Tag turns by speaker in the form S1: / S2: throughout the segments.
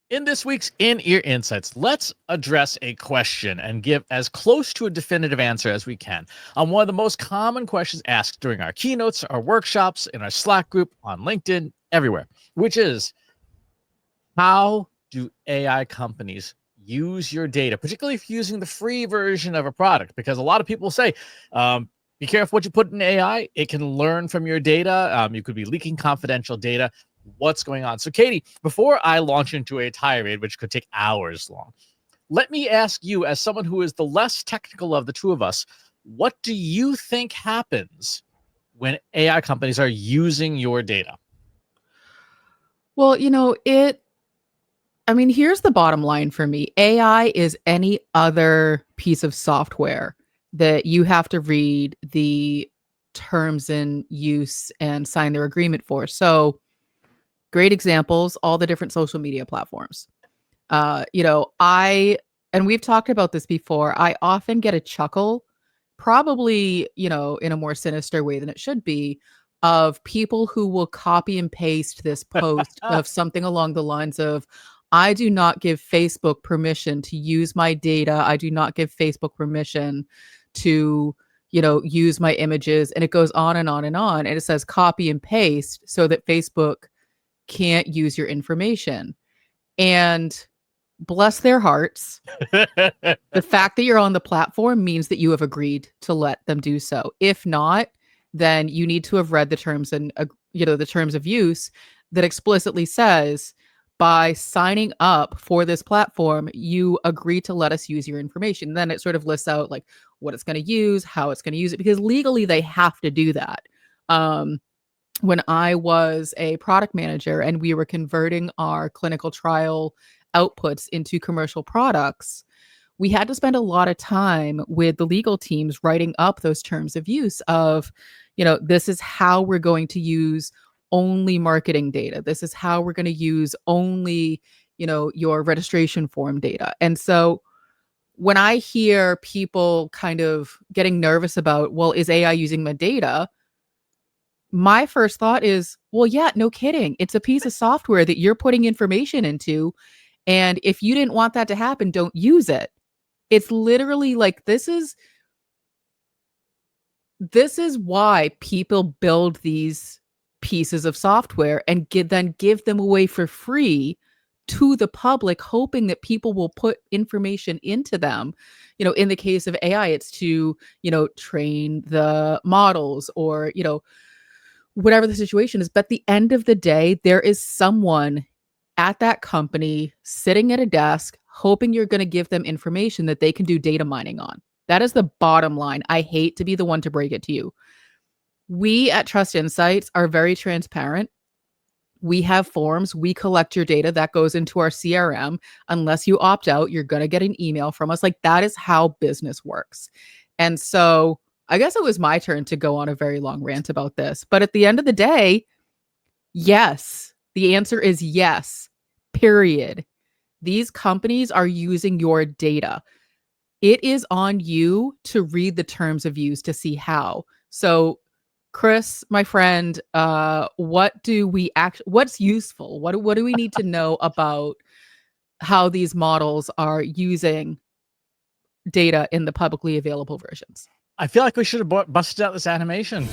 S1: In this week's In Ear Insights, let's address a question and give as close to a definitive answer as we can on one of the most common questions asked during our keynotes, our workshops, in our Slack group, on LinkedIn, everywhere, which is how do AI companies use your data, particularly if you're using the free version of a product? Because a lot of people say, be careful what you put in AI. It can learn from your data. You could be leaking confidential data. What's going on? So, Katie, before I launch into a tirade, which could take hours long, let me ask you, as someone who is the less technical of the two of us, what do you think happens when AI companies are using your data?
S2: Well, here's the bottom line for me. AI is any other piece of software that you have to read the terms and use and sign their agreement for. So, great examples, all the different social media platforms. And we've talked about this before. I often get a chuckle, probably, in a more sinister way than it should be, of people who will copy and paste this post of something along the lines of, I do not give Facebook permission to use my data. I do not give Facebook permission to, use my images. And it goes on and on and on. And it says copy and paste so that Facebook can't use your information. And bless their hearts, the fact that you're on the platform means that you have agreed to let them do so. If not, then you need to have read the terms and the terms of use that explicitly says, by signing up for this platform, you agree to let us use your information. Then it sort of lists out like what it's going to use, how it's going to use it, because legally they have to do that. When I was a product manager and we were converting our clinical trial outputs into commercial products, we had to spend a lot of time with the legal teams writing up those terms of use of, this is how we're going to use only marketing data. This is how we're going to use only, your registration form data. And so when I hear people kind of getting nervous about, well, is AI using my data? My first thought is, well, yeah, no kidding. It's a piece of software that you're putting information into. And if you didn't want that to happen, don't use it. It's literally like, this is why people build these pieces of software and then give them away for free to the public, hoping that people will put information into them. In the case of AI, it's to, train the models or, whatever the situation is. But at the end of the day, there is someone at that company sitting at a desk hoping you're going to give them information that they can do data mining on. That is the bottom line. I hate to be the one to break it to you. We at Trust Insights are very transparent. We have forms. We collect your data that goes into our CRM. Unless you opt out, you're going to get an email from us. Like, that is how business works. And so I guess it was my turn to go on a very long rant about this. But at the end of the day, yes, the answer is yes, period. These companies are using your data. It is on you to read the terms of use to see how. So, Chris, my friend, what's useful? What do we need to know about how these models are using data in the publicly available versions?
S1: I feel like we should have busted out this animation.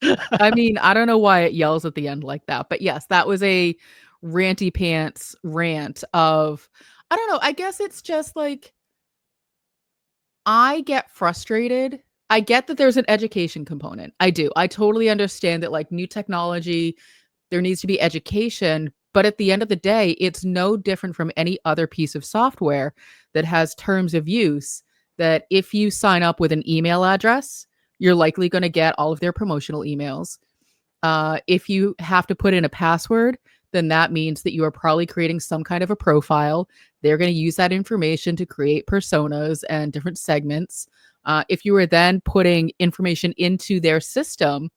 S2: I mean, I don't know why it yells at the end like that, but yes, that was a ranty pants rant of, I don't know, I guess it's just like, I get frustrated. I get that there's an education component. I do. I totally understand that, like, new technology, there needs to be education. But at the end of the day, it's no different from any other piece of software that has terms of use that if you sign up with an email address, you're likely going to get all of their promotional emails. If you have to put in a password, then that means that you are probably creating some kind of a profile. They're going to use that information to create personas and different segments. If you are then putting information into their system,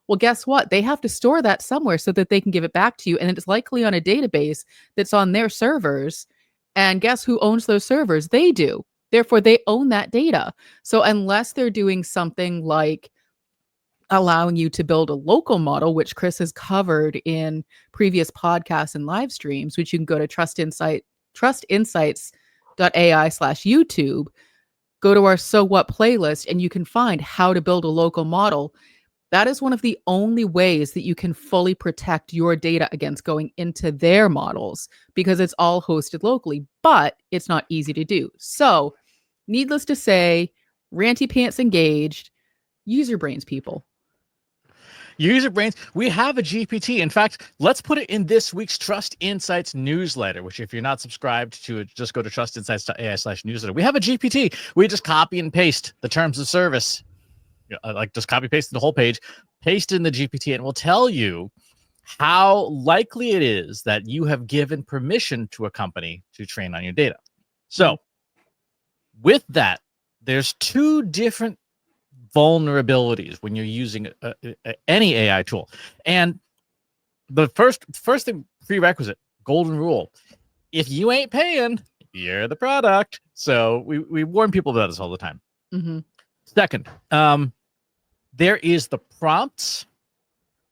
S2: well, guess what? They have to store that somewhere so that they can give it back to you. And it's likely on a database that's on their servers. And guess who owns those servers? They do. Therefore, they own that data. So unless they're doing something like allowing you to build a local model, which Chris has covered in previous podcasts and live streams, which you can go to trustinsights.ai/YouTube, go to our So What playlist, and you can find how to build a local model. That is one of the only ways that you can fully protect your data against going into their models, because it's all hosted locally, but it's not easy to do. So, needless to say, Ranty Pants engaged, use your brains, people.
S1: Use your brains. We have a GPT. In fact, let's put it in this week's Trust Insights newsletter, which if you're not subscribed to it, just go to trustinsights.ai/newsletter. We have a GPT. We just copy and paste the terms of service. Like just copy paste the whole page, paste in the GPT, and it will tell you how likely it is that you have given permission to a company to train on your data. So with that, there's two different vulnerabilities when you're using any AI tool. And the first thing, prerequisite, golden rule: if you ain't paying, you're the product. So we warn people about this all the time. Second, there is the prompts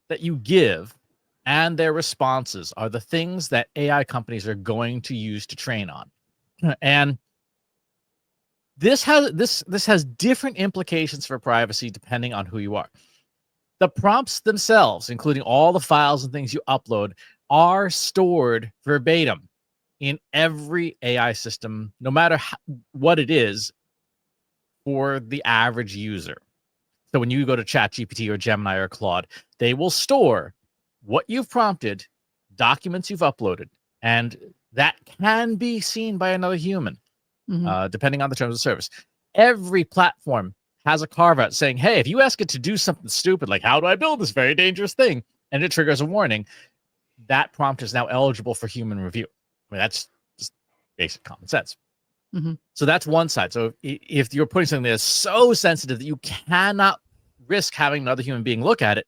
S1: that you give, and their responses are the things that AI companies are going to use to train on. And this has different implications for privacy depending on who you are. The prompts themselves, including all the files and things you upload, are stored verbatim in every AI system, no matter what it is, for the average user. So when you go to ChatGPT or Gemini or Claude, they will store what you've prompted, documents you've uploaded, and that can be seen by another human. Depending on the terms of service. Every platform has a carve-out saying, hey, if you ask it to do something stupid, like how do I build this very dangerous thing, and it triggers a warning, that prompt is now eligible for human review. I mean, that's just basic common sense. So that's one side. So if you're putting something that's so sensitive that you cannot risk having another human being look at it,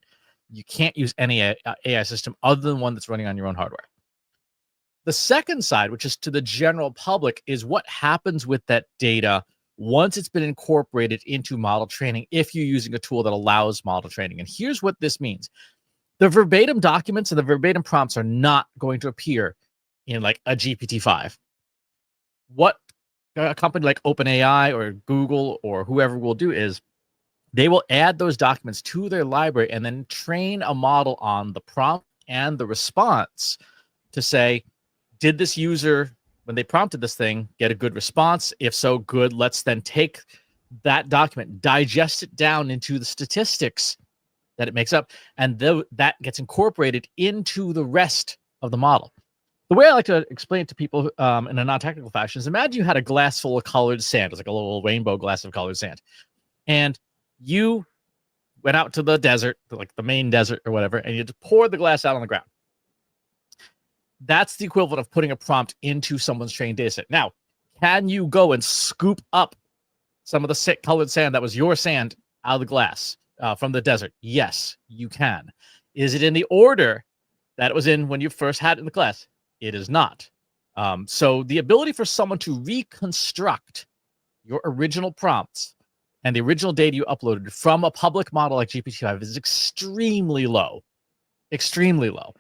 S1: you can't use any AI system other than one that's running on your own hardware. The second side, which is to the general public, is what happens with that data once it's been incorporated into model training, if you're using a tool that allows model training. And here's what this means. The verbatim documents and the verbatim prompts are not going to appear in like a GPT-5. What a company like OpenAI or Google or whoever will do is they will add those documents to their library and then train a model on the prompt and the response to say, did this user, when they prompted this thing, get a good response? If so, good. Let's then take that document, digest it down into the statistics that it makes up, and that gets incorporated into the rest of the model. The way I like to explain it to people in a non-technical fashion is, imagine you had a glass full of colored sand. It's like a little rainbow glass of colored sand. And you went out to the desert, like the main desert or whatever, and you just poured the glass out on the ground. That's the equivalent of putting a prompt into someone's trained data set. Now, can you go and scoop up some of the colored sand that was your sand out of the glass from the desert? Yes, you can. Is it in the order that it was in when you first had it in the glass? It is not. So the ability for someone to reconstruct your original prompts and the original data you uploaded from a public model like GPT-5 is extremely low. Extremely low.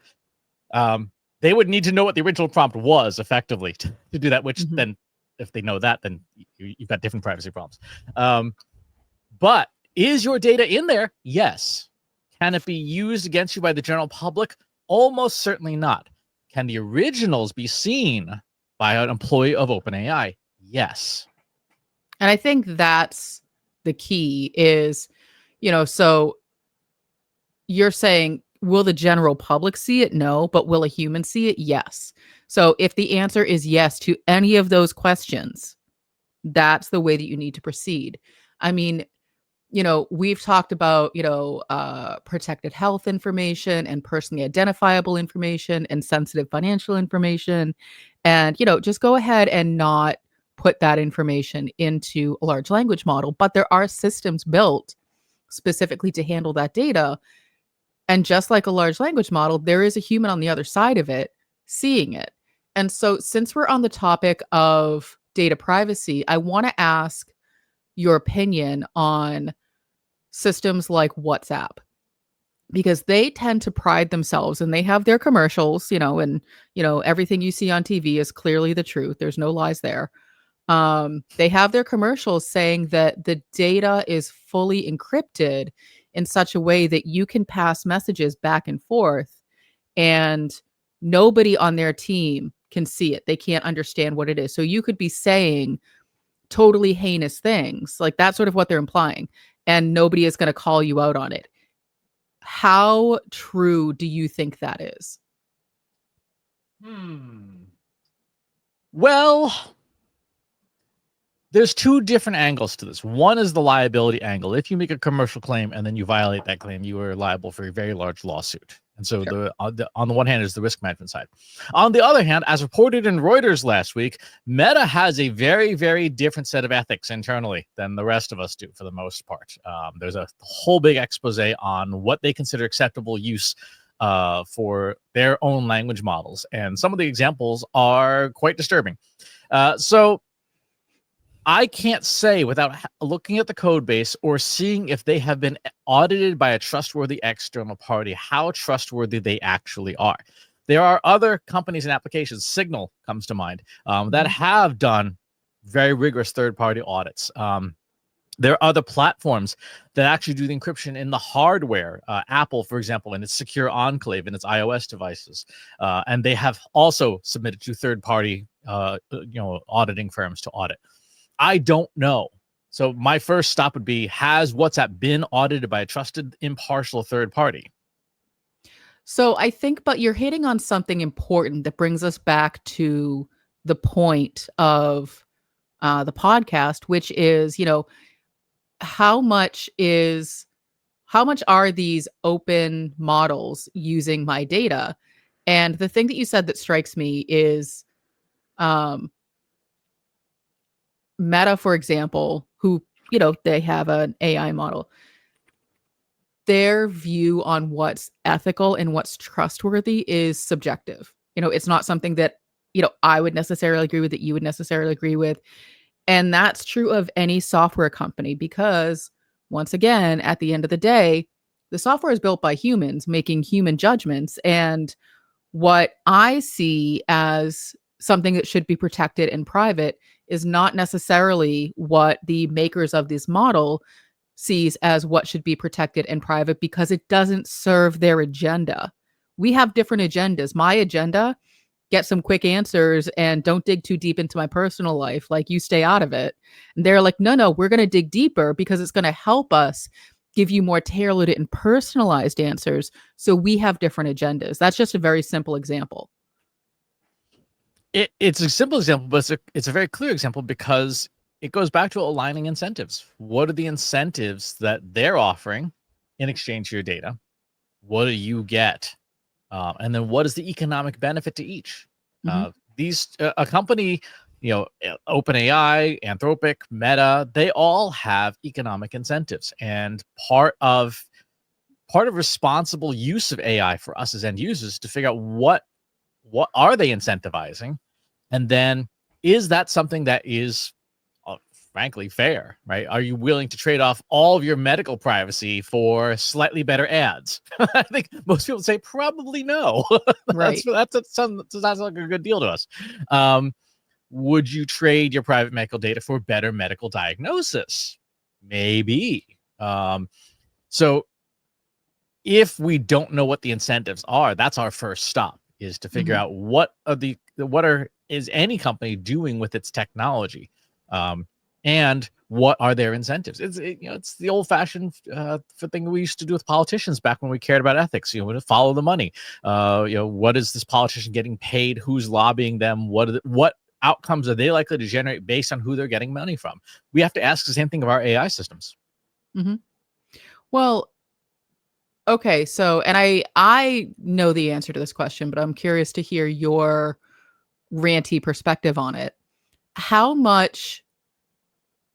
S1: They would need to know what the original prompt was effectively to do that, which then if they know that, then you've got different privacy problems. But is your data in there? Yes. Can it be used against you by the general public? Almost certainly not. Can the originals be seen by an employee of OpenAI? Yes.
S2: And I think that's the key is, so you're saying, will the general public see it? No. But will a human see it? Yes. So if the answer is yes to any of those questions, that's the way that you need to proceed. I mean, we've talked about, protected health information and personally identifiable information and sensitive financial information. And, just go ahead and not put that information into a large language model. But there are systems built specifically to handle that data. And just like a large language model, there is a human on the other side of it seeing it. And so since we're on the topic of data privacy, I want to ask your opinion on systems like WhatsApp, because they tend to pride themselves, and they have their commercials, and everything you see on TV is clearly the truth. There's no lies there. They have their commercials saying that the data is fully encrypted in such a way that you can pass messages back and forth, and nobody on their team can see it. They can't understand what it is. So you could be saying totally heinous things. Like, that's sort of what they're implying. And nobody is going to call you out on it. How true do you think that is?
S1: Well, there's two different angles to this. One is the liability angle. If you make a commercial claim and then you violate that claim, you are liable for a very large lawsuit. And so
S2: Sure.
S1: on the one hand is the risk management side. On the other hand, as reported in Reuters last week, Meta has a very, very different set of ethics internally than the rest of us do for the most part. There's a whole big expose on what they consider acceptable use for their own language models. And some of the examples are quite disturbing. So I can't say without looking at the code base or seeing if they have been audited by a trustworthy external party, how trustworthy they actually are. There are other companies and applications, Signal comes to mind, that have done very rigorous third-party audits. There are other platforms that actually do the encryption in the hardware. Apple, for example, in its secure enclave in its iOS devices, and they have also submitted to third-party, auditing firms to audit. I don't know. So my first stop would be, has WhatsApp been audited by a trusted, impartial third party?
S2: So I think, but you're hitting on something important that brings us back to the point of the podcast, which is, how much are these open models using my data? And the thing that you said that strikes me is, Meta, for example, who, they have an AI model. Their view on what's ethical and what's trustworthy is subjective. It's not something that, I would necessarily agree with, that you would necessarily agree with. And that's true of any software company, because once again, at the end of the day, the software is built by humans making human judgments. And what I see as something that should be protected in private is not necessarily what the makers of this model sees as what should be protected in private, because it doesn't serve their agenda. We have different agendas. My agenda, get some quick answers and don't dig too deep into my personal life. Like, you stay out of it. And they're like, no, we're going to dig deeper because it's going to help us give you more tailored and personalized answers. So we have different agendas. That's just a very simple example.
S1: It's a simple example, but it's a very clear example, because it goes back to aligning incentives. What are the incentives that they're offering in exchange for your data? What do you get? And then what is the economic benefit to each? A company, OpenAI, Anthropic, Meta, they all have economic incentives. And part of responsible use of AI for us as end users to figure out what are they incentivizing, and then is that something that is frankly fair, right? Are you willing to trade off all of your medical privacy for slightly better ads? I think most people say probably no.
S2: Right.
S1: That sounds like a good deal to us. Would you trade your private medical data for better medical diagnosis? Maybe. So if we don't know what the incentives are, that's our first stop, is to figure out is any company doing with its technology, and what are their incentives. It's the old-fashioned thing we used to do with politicians back when we cared about ethics. To follow the money. What is this politician getting paid? Who's lobbying them? What outcomes are they likely to generate based on who they're getting money from? We have to ask the same thing of our AI systems.
S2: Well, okay, so, and I know the answer to this question, but I'm curious to hear your ranty perspective on it. How much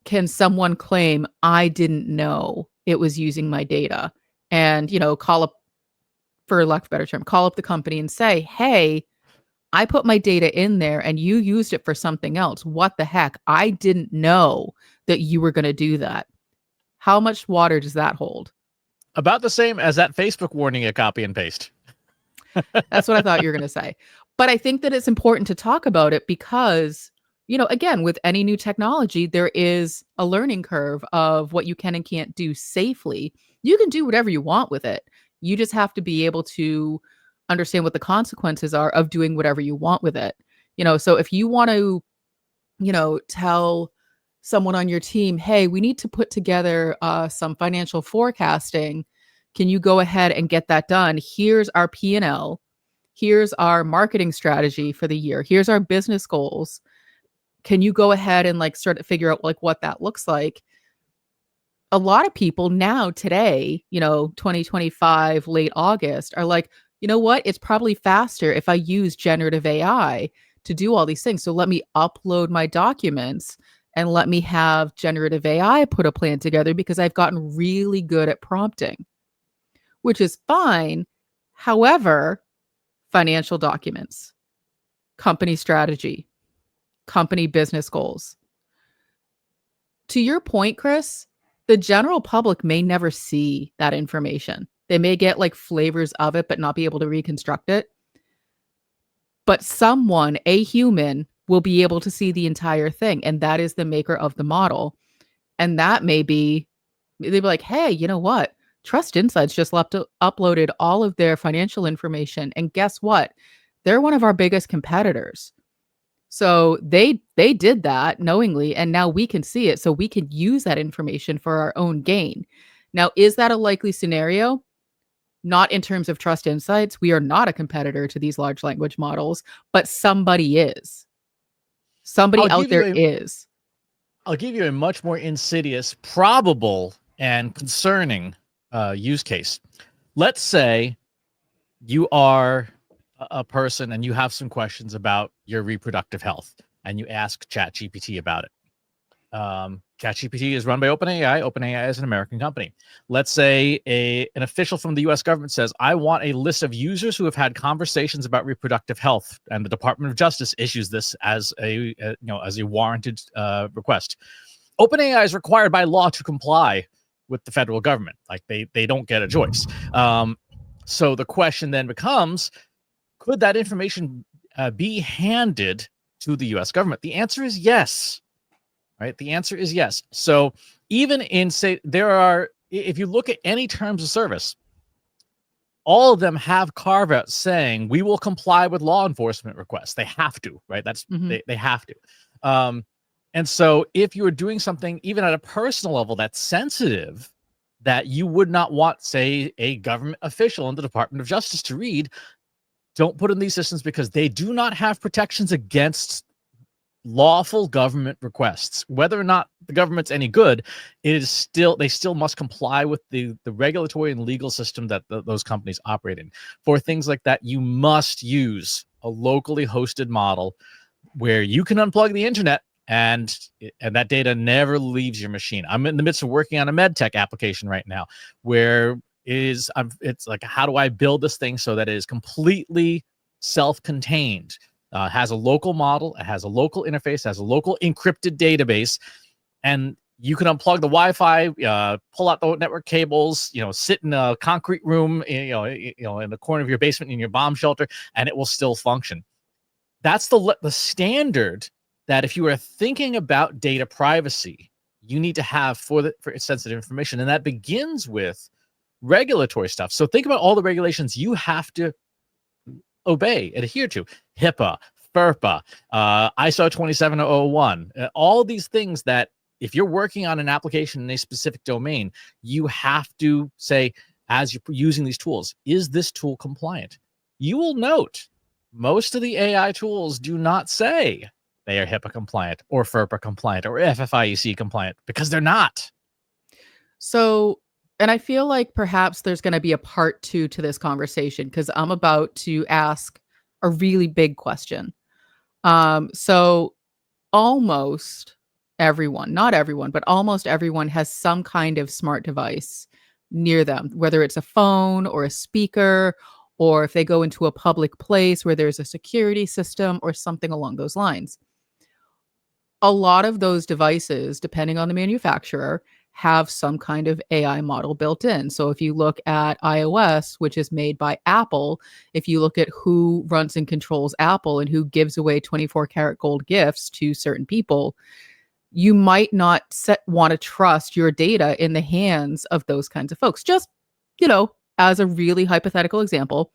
S2: can someone claim, I didn't know it was using my data, and, call up, for lack of a better term, call up the company and say, hey, I put my data in there and you used it for something else. What the heck? I didn't know that you were going to do that. How much water does that hold?
S1: About the same as that Facebook warning a copy and paste.
S2: That's what I thought you were going to say. But I think that it's important to talk about it because, again, with any new technology, there is a learning curve of what you can and can't do safely. You can do whatever you want with it. You just have to be able to understand what the consequences are of doing whatever you want with it. So if you want to, tell someone on your team, hey, we need to put together some financial forecasting. Can you go ahead and get that done? Here's our P&L. Here's our marketing strategy for the year. Here's our business goals. Can you go ahead and start to figure out what that looks like? A lot of people now today, 2025, late August, are like, you know what? It's probably faster if I use generative AI to do all these things. So let me upload my documents and let me have generative AI put a plan together because I've gotten really good at prompting, which is fine. However, financial documents, company strategy, company business goals. To your point, Chris, the general public may never see that information. They may get flavors of it, but not be able to reconstruct it. But someone, a human, will be able to see the entire thing. And that is the maker of the model. And that may be, they'd be like, hey, you know what? Trust Insights just uploaded all of their financial information. And guess what? They're one of our biggest competitors. So they did that knowingly, and now we can see it. So we can use that information for our own gain. Now, is that a likely scenario? Not in terms of Trust Insights. We are not a competitor to these large language models, but somebody is. Somebody out there is.
S1: I'll give you a much more insidious, probable, and concerning use case. Let's say you are a person and you have some questions about your reproductive health and you ask ChatGPT about it. ChatGPT is run by OpenAI. OpenAI is an American company. Let's say an official from the US government says, I want a list of users who have had conversations about reproductive health, and the Department of Justice issues this as a warranted request. OpenAI is required by law to comply with the federal government. They don't get a choice. So the question then becomes, could that information be handed to the US government? The answer is yes. Right? The answer is yes. So even in, say, if you look at any terms of service, all of them have carve-outs saying we will comply with law enforcement requests. They have to, right? They have to. And so if you're doing something even at a personal level that's sensitive, that you would not want, say, a government official in the Department of Justice to read, don't put in these systems because they do not have protections against lawful government requests. Whether or not the government's any good, they still must comply with the regulatory and legal system that those companies operate in. For things like that, you must use a locally hosted model where you can unplug the internet and that data never leaves your machine. I'm in the midst of working on a med tech application right now where it's like, how do I build this thing so that it is completely self-contained? Has a local model, it has a local interface, has a local encrypted database, and you can unplug the Wi-Fi, pull out the network cables, sit in a concrete room, in the corner of your basement in your bomb shelter, and it will still function. That's the standard that if you are thinking about data privacy, you need to have for sensitive information, and that begins with regulatory stuff. So think about all the regulations you have to obey, adhere to: HIPAA, FERPA, ISO 27001, all these things that if you're working on an application in a specific domain, you have to say, as you're using these tools, is this tool compliant? You will note most of the AI tools do not say they are HIPAA compliant or FERPA compliant or FFIEC compliant because they're not.
S2: So, and I feel like perhaps there's going to be a part 2 to this conversation because I'm about to ask a really big question. So almost everyone, not everyone, but almost everyone has some kind of smart device near them, whether it's a phone or a speaker, or if they go into a public place where there's a security system or something along those lines. A lot of those devices, depending on the manufacturer, have some kind of AI model built in. So if you look at iOS, which is made by Apple, if you look at who runs and controls Apple and who gives away 24 karat gold gifts to certain people, you might not want to trust your data in the hands of those kinds of folks. Just, as a really hypothetical example.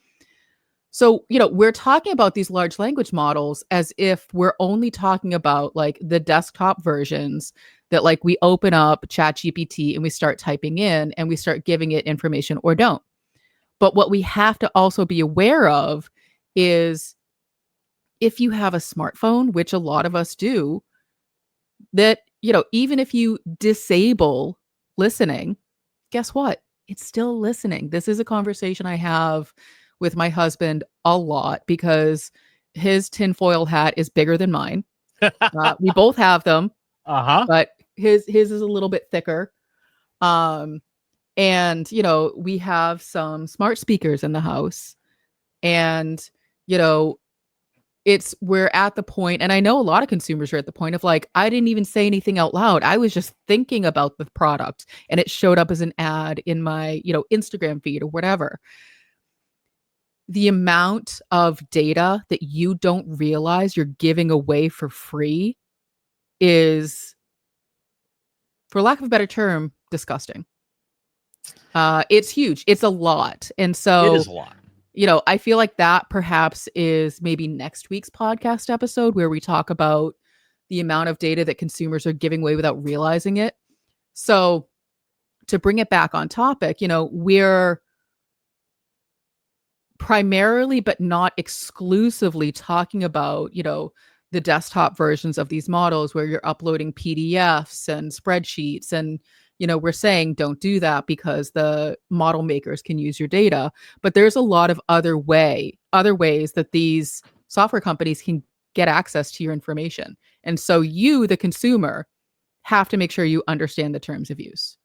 S2: So, we're talking about these large language models as if we're only talking about like the desktop versions that like we open up ChatGPT and we start typing in and we start giving it information or don't. But what we have to also be aware of is if you have a smartphone, which a lot of us do, that, even if you disable listening, guess what? It's still listening. This is a conversation I have with my husband a lot because his tinfoil hat is bigger than mine. We both have them, but his is a little bit thicker. And we have some smart speakers in the house, and we're at the point, and I know a lot of consumers are at the point of like, I didn't even say anything out loud. I was just thinking about the product and it showed up as an ad in my, Instagram feed or whatever. The amount of data that you don't realize you're giving away for free is, for lack of a better term, disgusting. It's huge. It's a lot. And so
S1: it is a lot.
S2: I feel like that perhaps is maybe next week's podcast episode where we talk about the amount of data that consumers are giving away without realizing it. So to bring it back on topic, we're primarily, but not exclusively, talking about, the desktop versions of these models where you're uploading PDFs and spreadsheets. And, we're saying don't do that because the model makers can use your data. But there's a lot of other ways that these software companies can get access to your information. And so you, the consumer, have to make sure you understand the terms of use.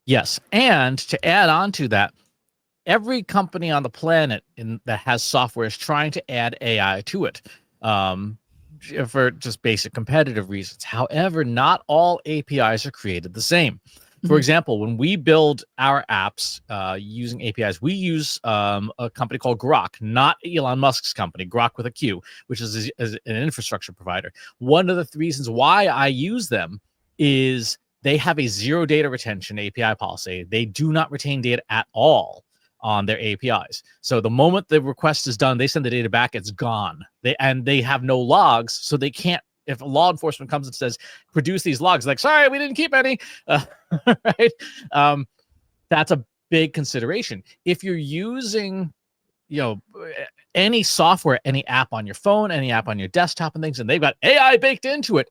S1: Yes. And to add on to that, every company on the planet that has software is trying to add AI to it for just basic competitive reasons. However, not all APIs are created the same. For example, when we build our apps using APIs, we use a company called Grok, not Elon Musk's company, Grok with a Q, which is an infrastructure provider. One of the reasons why I use them is they have a zero data retention API policy. They do not retain data at all on their APIs. So the moment the request is done, they send the data back, it's gone. They have no logs, so they can't. If law enforcement comes and says, produce these logs, like, sorry, we didn't keep any, right? That's a big consideration. If you're using, any software, any app on your phone, any app on your desktop and things, and they've got AI baked into it,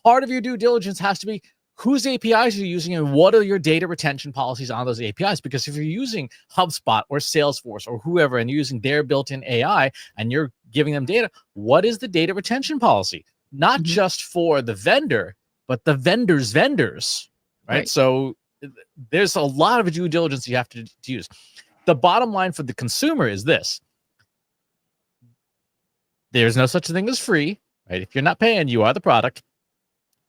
S1: part of your due diligence has to be whose APIs you're using and what are your data retention policies on those APIs. Because if you're using HubSpot or Salesforce or whoever and you're using their built-in AI and you're giving them data, what is the data retention policy? Not just for the vendor, but the vendor's vendors, right? So there's a lot of due diligence you have to use. The bottom line for the consumer is this. There's no such thing as free, right? If you're not paying, you are the product.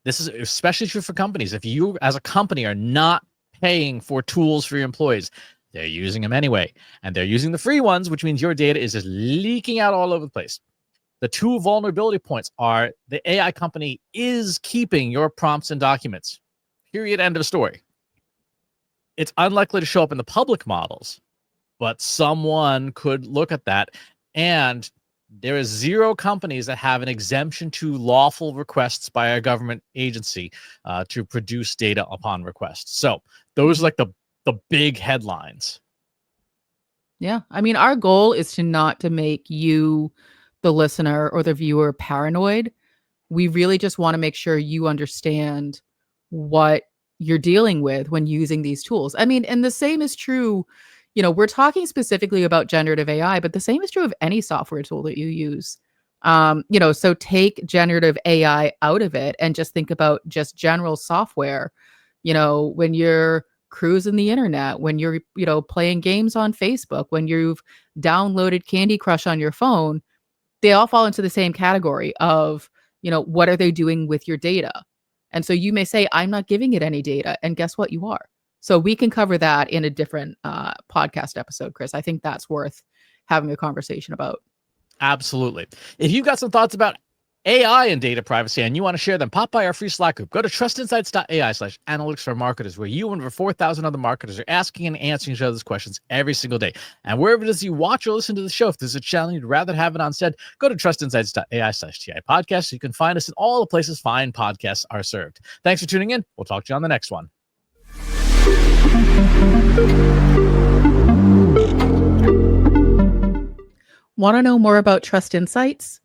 S1: This is especially true for companies. If you as a company are not paying for tools for your employees, they're using them anyway. And they're using the free ones, which means your data is just leaking out all over the place. The two vulnerability points are the AI company is keeping your prompts and documents. Period. End of story. It's unlikely to show up in the public models, but someone could look at that. And there is zero companies that have an exemption to lawful requests by a government agency to produce data upon request. So those are like the big headlines.
S2: Yeah. I mean, our goal is not to make you, the listener or the viewer, paranoid. We really just want to make sure you understand what you're dealing with when using these tools. I mean, and the same is true, we're talking specifically about generative AI, but the same is true of any software tool that you use. So take generative AI out of it and just think about just general software. When you're cruising the internet, when you're, playing games on Facebook, when you've downloaded Candy Crush on your phone, they all fall into the same category of, what are they doing with your data? And so you may say, I'm not giving it any data. And guess what? You are. So we can cover that in a different podcast episode, Chris. I think that's worth having a conversation about.
S1: Absolutely. If you've got some thoughts about AI and data privacy and you want to share them, pop by our free Slack group. Go to trustinsights.ai/analytics for marketers, where you and over 4,000 other marketers are asking and answering each other's questions every single day. And wherever it is you watch or listen to the show, if there's a channel you'd rather have it on said, go to trustinsights.ai/TI podcast. So you can find us in all the places fine podcasts are served. Thanks for tuning in. We'll talk to you on the next one.
S2: Want to know more about Trust Insights?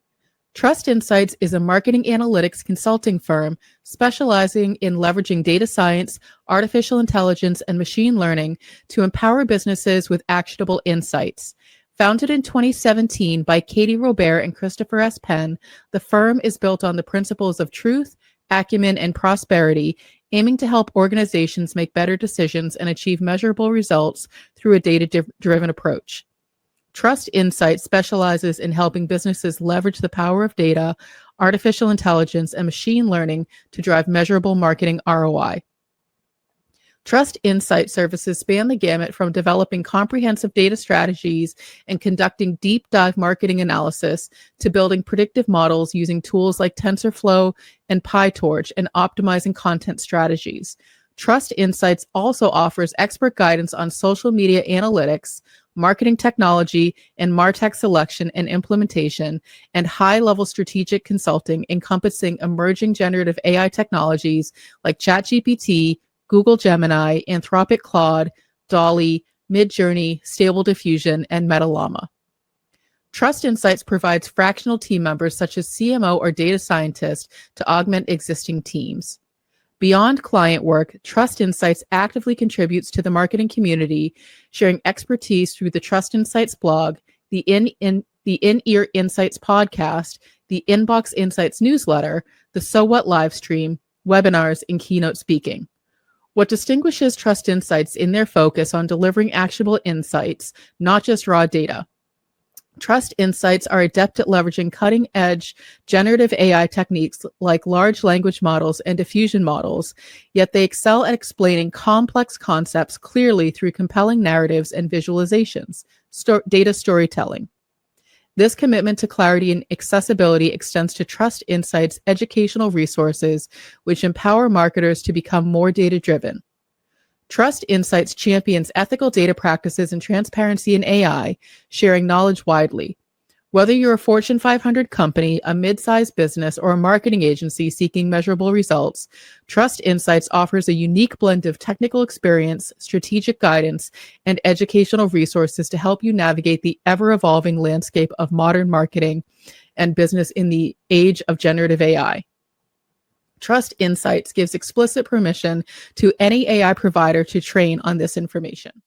S2: Trust Insights is a marketing analytics consulting firm specializing in leveraging data science, artificial intelligence, and machine learning to empower businesses with actionable insights. Founded in 2017 by Katie Robert and Christopher S. Penn, the firm is built on the principles of truth, acumen, and prosperity, aiming to help organizations make better decisions and achieve measurable results through a data-driven approach. Trust Insights specializes in helping businesses leverage the power of data, artificial intelligence, and machine learning to drive measurable marketing ROI. Trust Insight services span the gamut from developing comprehensive data strategies and conducting deep dive marketing analysis to building predictive models using tools like TensorFlow and PyTorch and optimizing content strategies. Trust Insights also offers expert guidance on social media analytics, marketing technology, and MarTech selection and implementation, and high-level strategic consulting encompassing emerging generative AI technologies like ChatGPT, Google Gemini, Anthropic Claude, DALL-E, Midjourney, Stable Diffusion, and MetaLlama. Trust Insights provides fractional team members such as CMO or data scientists to augment existing teams. Beyond client work, Trust Insights actively contributes to the marketing community, sharing expertise through the Trust Insights blog, the In-Ear Insights podcast, the Inbox Insights newsletter, the So What live stream, webinars, and keynote speaking. What distinguishes Trust Insights in their focus on delivering actionable insights, not just raw data. Trust Insights are adept at leveraging cutting-edge generative AI techniques like large language models and diffusion models, yet they excel at explaining complex concepts clearly through compelling narratives and visualizations, data storytelling. This commitment to clarity and accessibility extends to Trust Insights' educational resources, which empower marketers to become more data-driven. Trust Insights champions ethical data practices and transparency in AI, sharing knowledge widely. Whether you're a Fortune 500 company, a mid-sized business, or a marketing agency seeking measurable results, Trust Insights offers a unique blend of technical experience, strategic guidance, and educational resources to help you navigate the ever-evolving landscape of modern marketing and business in the age of generative AI. Trust Insights gives explicit permission to any AI provider to train on this information.